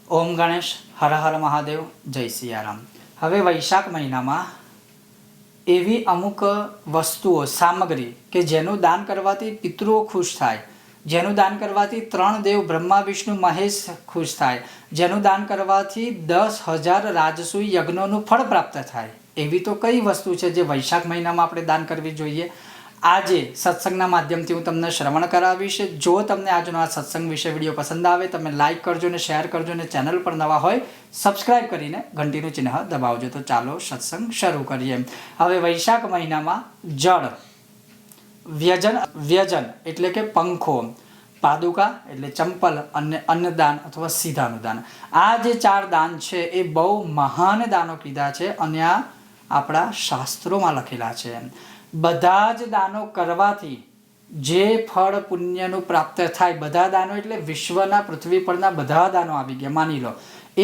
ઓમ ગણેશ, હર હર મહાદેવ, જય સિયારામ. હવે વૈશાખ મહિનામાં એવી અમુક વસ્તુઓ, સામગ્રી કે જેનું દાન કરવાથી પિતૃઓ ખુશ થાય, જેનું દાન કરવાથી 3 દેવ બ્રહ્મા વિષ્ણુ મહેશ ખુશ થાય, જેનું દાન કરવાથી 10,000 રાજસૂય યજ્ઞોનું ફળ પ્રાપ્ત થાય, એવી તો કઈ વસ્તુ છે જે વૈશાખ મહિનામાં આપણે દાન કરવી જોઈએ. આજે સત્સંગના માધ્યમથી હું તમને શ્રવણ કરાવીશ. જો તમને આજનો આ સત્સંગ વિશે વિડીયો પસંદ આવે તમે લાઇક કરજો ને શેર કરજો ને ચેનલ પર નવા હોય સબસ્ક્રાઇબ કરીને ઘંટીનું ચિહ્ન દબાવજો. તો ચાલો સત્સંગ શરૂ કરીએ. હવે વૈશાખ મહિનામાં જળ, વ્યજન એટલે કે પંખો, પાદુકા એટલે ચંપલ અને અન્નદાન અથવા સીધાનું દાન, આ જે 4 દાન છે એ બહુ મહાન દાનો કીધા છે અને આ આપણા શાસ્ત્રોમાં લખેલા છે. બધા જ દાનો કરવાથી જે ફળ પુણ્યનું પ્રાપ્ત થાય, બધા દાનો એટલે વિશ્વના પૃથ્વી પરના બધા દાનો આવી ગયા માની લો,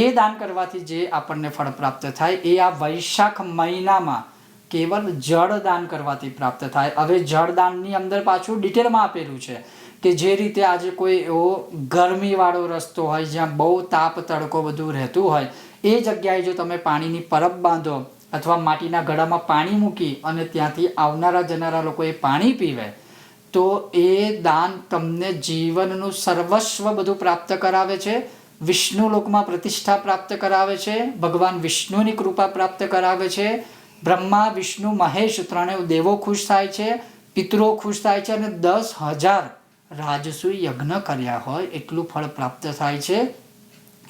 એ દાન કરવાથી જે આપણને ફળ પ્રાપ્ત થાય એ આ વૈશાખ મહિનામાં કેવલ જળ દાન કરવાથી પ્રાપ્ત થાય. હવે જળદાનની અંદર પાછું ડિટેલમાં આપેલું છે કે જે રીતે આજે કોઈ એવો ગરમીવાળો રસ્તો હોય જ્યાં બહુ તાપ તડકો બધું રહેતું હોય, એ જગ્યાએ જો તમે પાણીની પરબ બાંધો અથવા માટીના ઘડામાં પાણી મૂકી અને ત્યાંથી આવનારા જનારા લોકો એ પાણી પીવે તો એ દાન તમને જીવનનું સર્વસ્વ બધું પ્રાપ્ત કરાવે છે, વિષ્ણુ લોકમાં પ્રતિષ્ઠા પ્રાપ્ત કરાવે છે, ભગવાન વિષ્ણુની કૃપા પ્રાપ્ત કરાવે છે, બ્રહ્મા વિષ્ણુ મહેશ 3 દેવો ખુશ થાય છે, પિતરો ખુશ થાય છે અને 10,000 રાજસૂય યજ્ઞ કર્યા હોય એટલું ફળ પ્રાપ્ત થાય છે.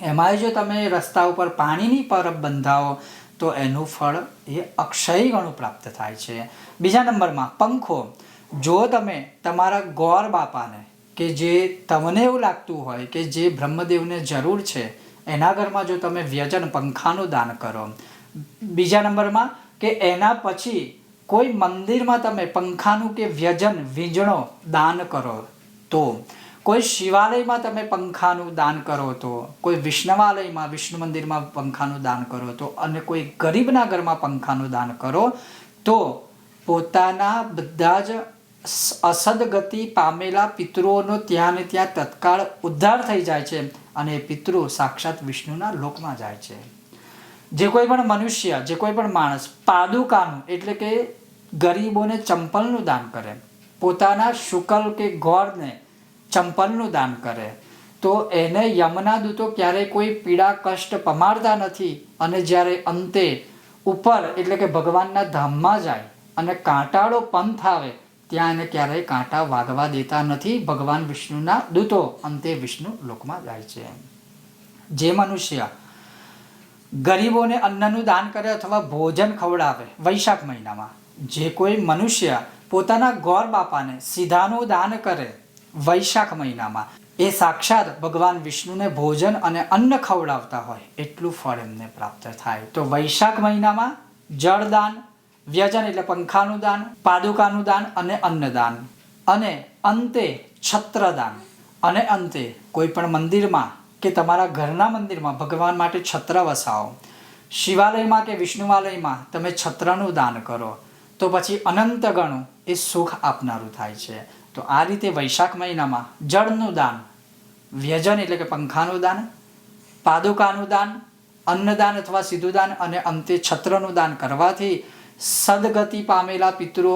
એમાંય જો તમે રસ્તા ઉપર પાણીની પરબ બંધાવો તો એનું ફળ એ અક્ષય ગણું પ્રાપ્ત થાય છે. બીજા નંબરમાં પંખો. જો તમે તમારા ગોર બાપાને કે જે તમને એવું લાગતું હોય કે જે બ્રહ્મદેવને જરૂર છે એના ઘરમાં જો તમે વ્યજન પંખાનું દાન કરો. બીજા નંબરમાં કે એના પછી કોઈ મંદિરમાં તમે પંખાનું કે વ્યજન વીંજણો દાન કરો તો, કોઈ શિવાલયમાં તમે પંખાનું દાન કરો તો, કોઈ વિષ્ણવાલયમાં વિષ્ણુ મંદિરમાં પંખાનું દાન કરો તો અને કોઈ ગરીબના ઘરમાં પંખાનું દાન કરો તો પોતાના બધા જ અસદગતિ પામેલા પિતૃઓનો ત્યાં ને ત્યાં તત્કાળ ઉદ્ધાર થઈ જાય છે અને એ પિતૃ સાક્ષાત વિષ્ણુના લોકમાં જાય છે. જે કોઈ પણ મનુષ્ય, જે કોઈ પણ માણસ પાદુકાનું એટલે કે ગરીબોને ચંપલનું દાન કરે, પોતાના શુકલ કે ગોળને ચંપલનું દાન કરે તો એને યમના દૂતો ક્યારેય કોઈ પીડા કષ્ટ પમાડતા નથી અને જ્યારે અંતે ઉપર એટલે કે ભગવાનના ધામમાં જાય અને કાંટાળો પંથ આવે ત્યાં એને ક્યારેય કાંટા વાગવા દેતા નથી. ભગવાન વિષ્ણુના દૂતો અંતે વિષ્ણુ લોકમાં જાય છે. જે મનુષ્ય ગરીબોને અન્નનું દાન કરે અથવા ભોજન ખવડાવે વૈશાખ મહિનામાં, જે કોઈ મનુષ્ય પોતાના ગોર બાપાને સીધાનું દાન કરે વૈશાખ મહિનામાં, એ સાક્ષાત ભગવાન વિષ્ણુને ભોજન અને અન્ન ખવડાવતા હોય એટલું ફળ એમને પ્રાપ્ત થાય. તો વૈશાખ મહિનામાં જળદાન, વ્યજન એટલે પંખાનું દાન, પાદુકાનું દાન અને અન્નદાન, અને અંતે છત્રદાન, અને અંતે કોઈ પણ મંદિરમાં કે તમારા ઘરના મંદિરમાં ભગવાન માટે છત્ર વસાવો, શિવાલયમાં કે વિષ્ણુવાલયમાં તમે છત્રનું દાન કરો તો પછી અનંત ગણું એ સુખ આપનારું થાય છે. તો આ રીતે વૈશાખ મહિનામાં જળનું દાન, વ્યજન એટલે કે પંખાનું દાન, પાદુકાનું દાન, અન્નદાન અથવા સીધું દાન અને અંતે છત્રનું દાન કરવાથી સદગતિ પામેલા પિતૃઓ,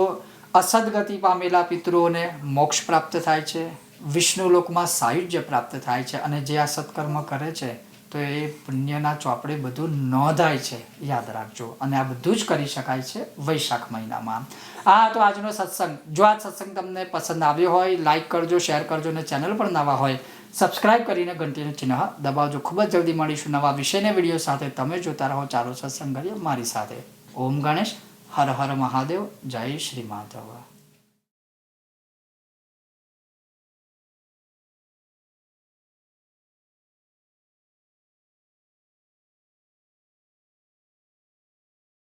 અસદગતિ પામેલા પિતૃઓને મોક્ષ પ્રાપ્ત થાય છે, વિષ્ણુ લોકમાં સાયુજ્ય પ્રાપ્ત થાય છે અને જે આ સત્કર્મ કરે છે તો એ પુણ્યના ચોપડે બધું નોંધાય છે, યાદ રાખજો. અને આ બધું જ કરી શકાય છે વૈશાખ મહિનામાં. આ તો આજનો સત્સંગ. જો આ સત્સંગ તમને પસંદ આવ્યો હોય લાઇક કરજો, શેર કરજો અને ચેનલ પર નવા હોય સબસ્ક્રાઇબ કરીને ઘંટીનું ચિહ્ન દબાવજો. ખૂબ જ જલ્દી મળીશું નવા વિષયને વિડીયો સાથે. તમે જોતા રહો ચાલો સત્સંગ કરીએ મારી સાથે. ઓમ ગણેશ, હર હર મહાદેવ, જય શ્રી માધવ.